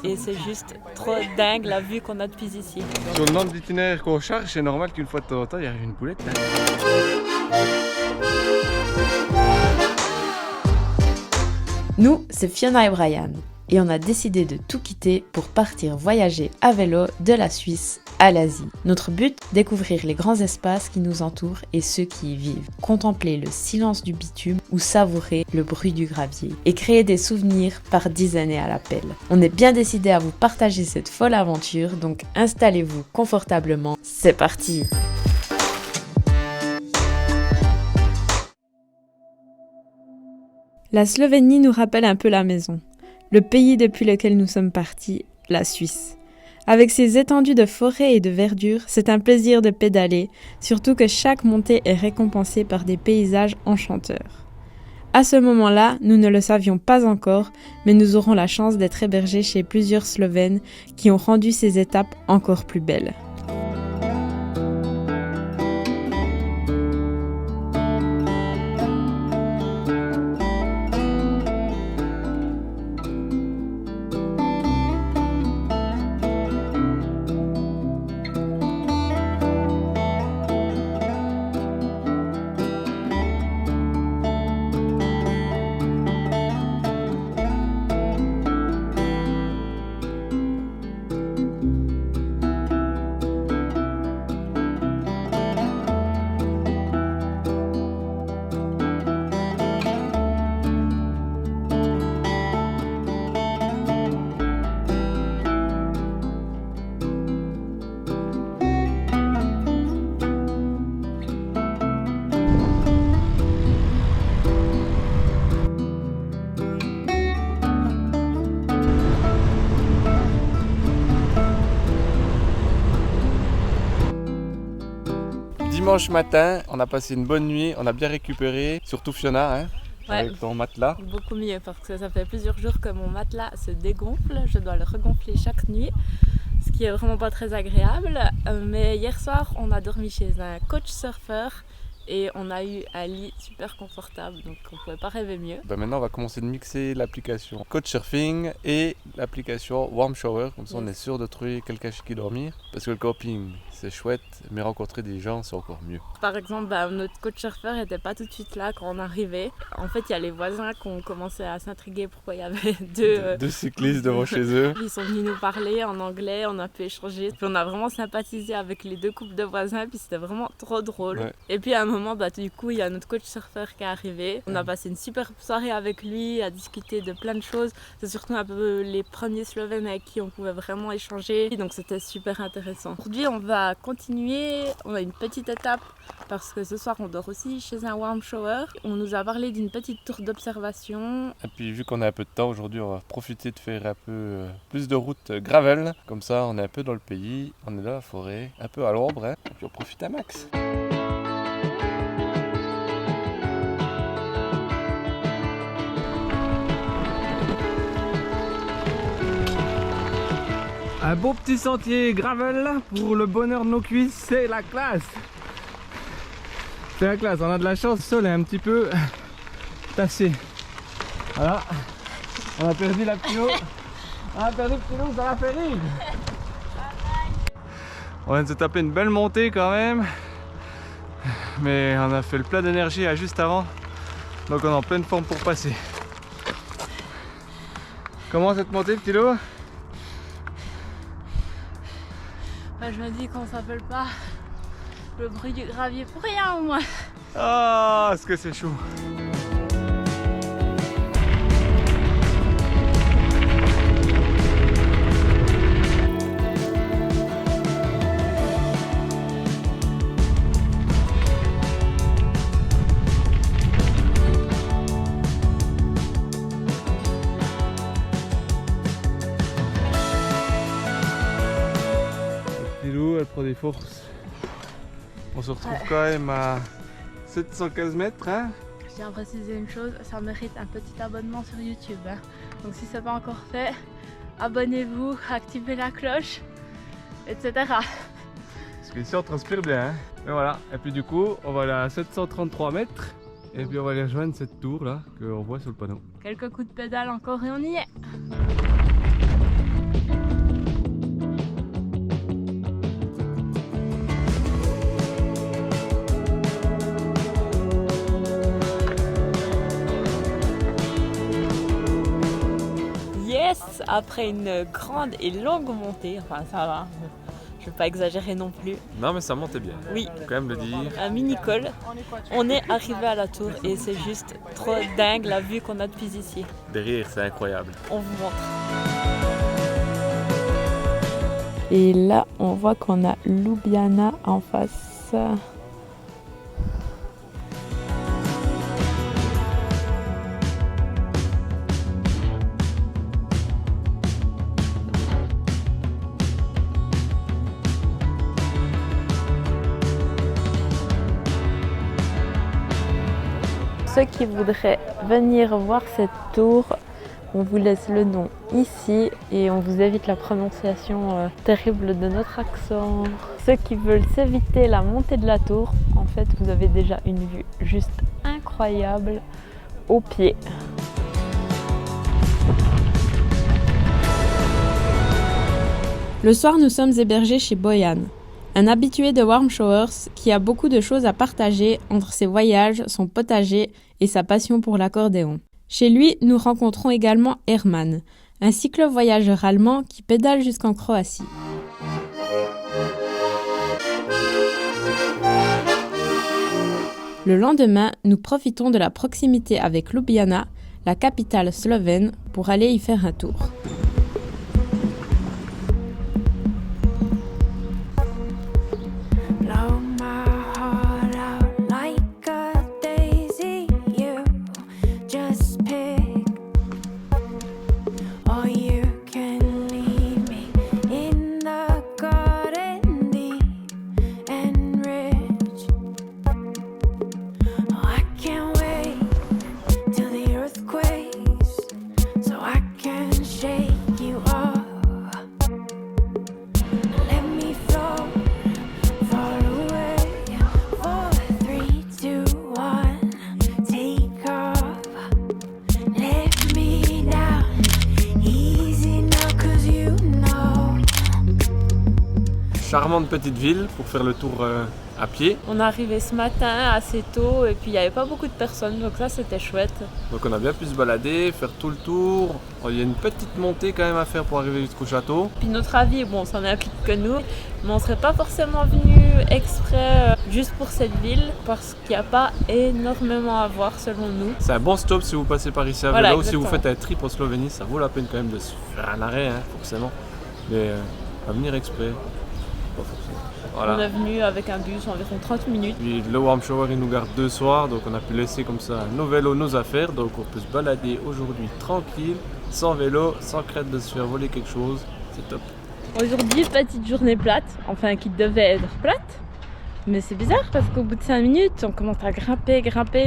et c'est juste trop dingue la vue qu'on a depuis ici. Sur le nombre d'itinéraires qu'on charge, c'est normal qu'une fois de temps en temps, il arrive une poulette. Nous, c'est Fiona et Brian, et on a décidé de tout quitter pour partir voyager à vélo de la Suisse à l'Asie. Notre but, découvrir les grands espaces qui nous entourent et ceux qui y vivent, contempler le silence du bitume ou savourer le bruit du gravier, et créer des souvenirs par dizaines et à l'appel. On est bien décidé à vous partager cette folle aventure, donc installez-vous confortablement, c'est parti! La Slovénie nous rappelle un peu la maison, le pays depuis lequel nous sommes partis, la Suisse. Avec ses étendues de forêts et de verdure, c'est un plaisir de pédaler, surtout que chaque montée est récompensée par des paysages enchanteurs. À ce moment-là, nous ne le savions pas encore, mais nous aurons la chance d'être hébergés chez plusieurs Slovènes qui ont rendu ces étapes encore plus belles. Dimanche matin, on a passé une bonne nuit, on a bien récupéré, surtout Fiona, hein, Ouais. avec ton matelas. Beaucoup mieux parce que ça fait plusieurs jours que mon matelas se dégonfle, je dois le regonfler chaque nuit, ce qui est vraiment pas très agréable. Mais hier soir, on a dormi chez un coach surfeur et on a eu un lit super confortable, donc on pouvait pas rêver mieux. Maintenant, on va commencer de mixer l'application Couchsurfing et l'application Warm Shower, comme ça on est sûr de trouver quelqu'un chez qui dormir. Parce que le camping, c'est chouette, mais rencontrer des gens, c'est encore mieux. Par exemple, notre coach surfeur n'était pas tout de suite là quand on arrivait. En fait, il y a les voisins qui ont commencé à s'intriguer pourquoi il y avait deux cyclistes devant chez eux. Ils sont venus nous parler en anglais, on a pu échanger. Puis on a vraiment sympathisé avec les deux couples de voisins, puis c'était vraiment trop drôle. Ouais. Et puis à un moment, du coup, il y a notre coach surfeur qui est arrivé. On a passé une super soirée avec lui, à discuter de plein de choses. C'est surtout un peu les premiers Slovènes avec qui on pouvait vraiment échanger. Donc c'était super intéressant. Aujourd'hui, on va continuer. On a une petite étape parce que ce soir, on dort aussi chez un warm shower. On nous a parlé d'une petite tour d'observation. Et puis vu qu'on a un peu de temps aujourd'hui, on va profiter de faire un peu plus de route gravel. Comme ça, on est un peu dans le pays, on est dans la forêt, un peu à l'ombre, hein, et puis on profite un max. Un beau petit sentier gravel pour le bonheur de nos cuisses, c'est la classe. C'est la classe, on a de la chance, le sol est un petit peu tassé. Voilà, on a perdu la pino. On a perdu le pino, ça l'a fait rire. On vient de se taper une belle montée quand même. Mais on a fait le plein d'énergie juste avant. Donc on est en pleine forme pour passer. Comment cette montée, petit loup? Je me dis qu'on s'appelle pas le bruit du gravier pour rien au moins. Ah, est-ce que c'est chaud? Elle prend des forces. On se retrouve quand même à 715 mètres. Hein. Je tiens à préciser une chose, ça mérite un petit abonnement sur YouTube. Hein. Donc si ce n'est pas encore fait, abonnez-vous, activez la cloche, etc. Parce qu'ici on transpire bien. Hein. Et voilà. Et puis du coup, on va aller à 733 mètres. Et puis on va aller rejoindre cette tour là qu'on voit sur le panneau. Quelques coups de pédale encore et on y est. après une grande et longue montée. Enfin, ça va, je ne vais pas exagérer non plus. Non, mais ça montait bien. Oui. Faut quand même le dire. Un mini-col. On est arrivé à la tour et c'est juste trop dingue la vue qu'on a depuis ici. Derrière, c'est incroyable. On vous montre. Et là, on voit qu'on a Ljubljana en face. Ceux qui voudraient venir voir cette tour, on vous laisse le nom ici et on vous évite la prononciation terrible de notre accent. Ceux qui veulent s'éviter la montée de la tour, en fait vous avez déjà une vue juste incroyable au pied. Le soir, nous sommes hébergés chez Bojan, un habitué de Warm Showers qui a beaucoup de choses à partager entre ses voyages, son potager et sa passion pour l'accordéon. Chez lui, nous rencontrons également Herman, un cyclo-voyageur allemand qui pédale jusqu'en Croatie. Le lendemain, nous profitons de la proximité avec Ljubljana, la capitale slovène, pour aller y faire un tour. Charmante petite ville pour faire le tour à pied. On est arrivé ce matin assez tôt et puis il n'y avait pas beaucoup de personnes, donc ça c'était chouette. Donc on a bien pu se balader, faire tout le tour. Il y a une petite montée quand même à faire pour arriver jusqu'au château. Puis notre avis, bon, ça n'implique que nous, mais on ne serait pas forcément venu exprès juste pour cette ville parce qu'il n'y a pas énormément à voir selon nous. C'est un bon stop si vous passez par ici à Voilà, vélo. Si vous exactement. faites un trip en Slovénie, ça vaut la peine quand même de se faire un arrêt, hein, forcément. Mais à venir exprès, pas forcément. Voilà. On est venu avec un bus environ 30 minutes. Puis le Warm Shower il nous garde 2 soirs, donc on a pu laisser comme ça nos vélos, nos affaires. Donc on peut se balader aujourd'hui tranquille, sans vélo, sans crainte de se faire voler quelque chose. C'est top. Aujourd'hui, petite journée plate, enfin qui devait être plate. Mais c'est bizarre parce qu'au bout de 5 minutes, on commence à grimper,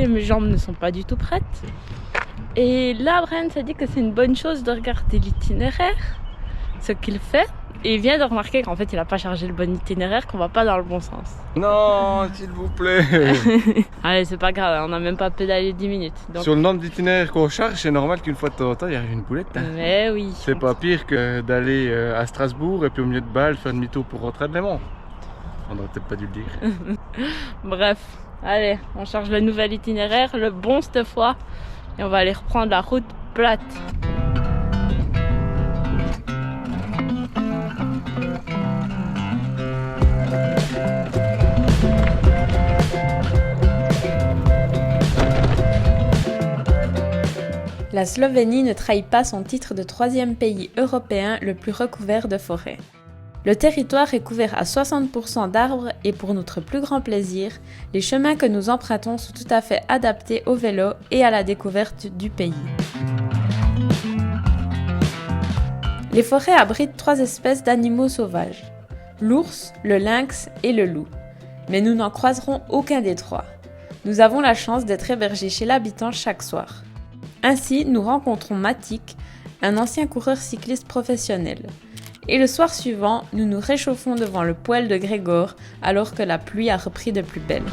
mes jambes ne sont pas du tout prêtes. Et là, Brian s'est dit que c'est une bonne chose de regarder l'itinéraire, ce qu'il fait. Et il vient de remarquer qu'en fait, il n'a pas chargé le bon itinéraire, qu'on va pas dans le bon sens. Non, s'il vous plaît. Allez, c'est pas grave, on n'a même pas pédalé 10 minutes. Donc... Sur le nombre d'itinéraires qu'on charge, c'est normal qu'une fois de temps en temps, il y arrive une boulette. Hein. Mais oui. C'est pas pire que d'aller à Strasbourg et puis au milieu de Bâle faire demi-tour pour rentrer à Léman. On n'aurait peut-être pas dû le dire. Bref, allez, on charge le nouvel itinéraire, le bon cette fois, et on va aller reprendre la route plate. La Slovénie ne trahit pas son titre de 3e pays européen le plus recouvert de forêts. Le territoire est couvert à 60% d'arbres et pour notre plus grand plaisir, les chemins que nous empruntons sont tout à fait adaptés au vélo et à la découverte du pays. Les forêts abritent 3 espèces d'animaux sauvages, l'ours, le lynx et le loup. Mais nous n'en croiserons aucun des 3. Nous avons la chance d'être hébergés chez l'habitant chaque soir. Ainsi, nous rencontrons Matic, un ancien coureur cycliste professionnel. Et le soir suivant, nous nous réchauffons devant le poêle de Grégor alors que la pluie a repris de plus belle.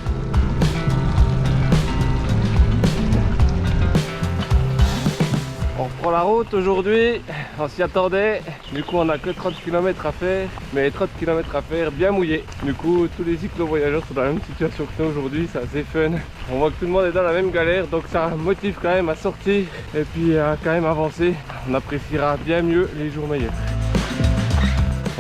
On reprend prend la route aujourd'hui, on s'y attendait. Du coup on a que 30 km à faire, mais 30 km à faire bien mouillé. Du coup tous les cyclo-voyageurs sont dans la même situation que nous aujourd'hui, c'est assez fun. On voit que tout le monde est dans la même galère, donc ça motive quand même à sortir et puis à quand même avancer. On appréciera bien mieux les jours meilleurs.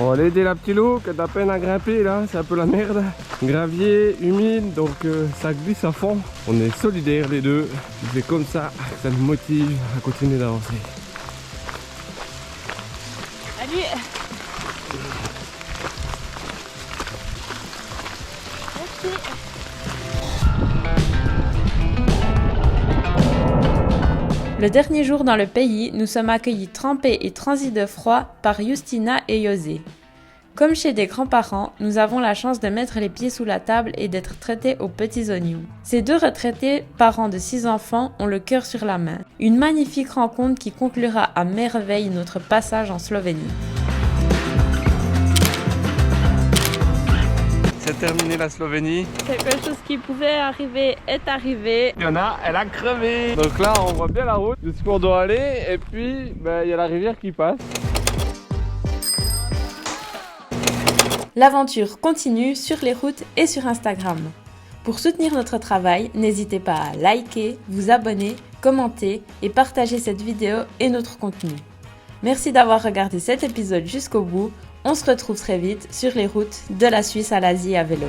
On va aller aider la petite loup qui a de la peine à grimper là, c'est un peu la merde. Gravier, humide, donc ça glisse à fond. On est solidaires les deux. C'est comme ça que ça nous motive à continuer d'avancer. Salut. Merci. Le dernier jour dans le pays, nous sommes accueillis trempés et transis de froid par Justina et José. Comme chez des grands-parents, nous avons la chance de mettre les pieds sous la table et d'être traités aux petits oignons. Ces deux retraités, parents de 6 enfants, ont le cœur sur la main. Une magnifique rencontre qui conclura à merveille notre passage en Slovénie. C'est terminé la Slovénie. Quelque chose qui pouvait arriver est arrivé. Il y en a, elle a crevé. Donc là on voit bien la route jusqu'où on doit aller et puis il y a la rivière qui passe. L'aventure continue sur les routes et sur Instagram. Pour soutenir notre travail, n'hésitez pas à liker, vous abonner, commenter et partager cette vidéo et notre contenu. Merci d'avoir regardé cet épisode jusqu'au bout. On se retrouve très vite sur les routes de la Suisse à l'Asie à vélo.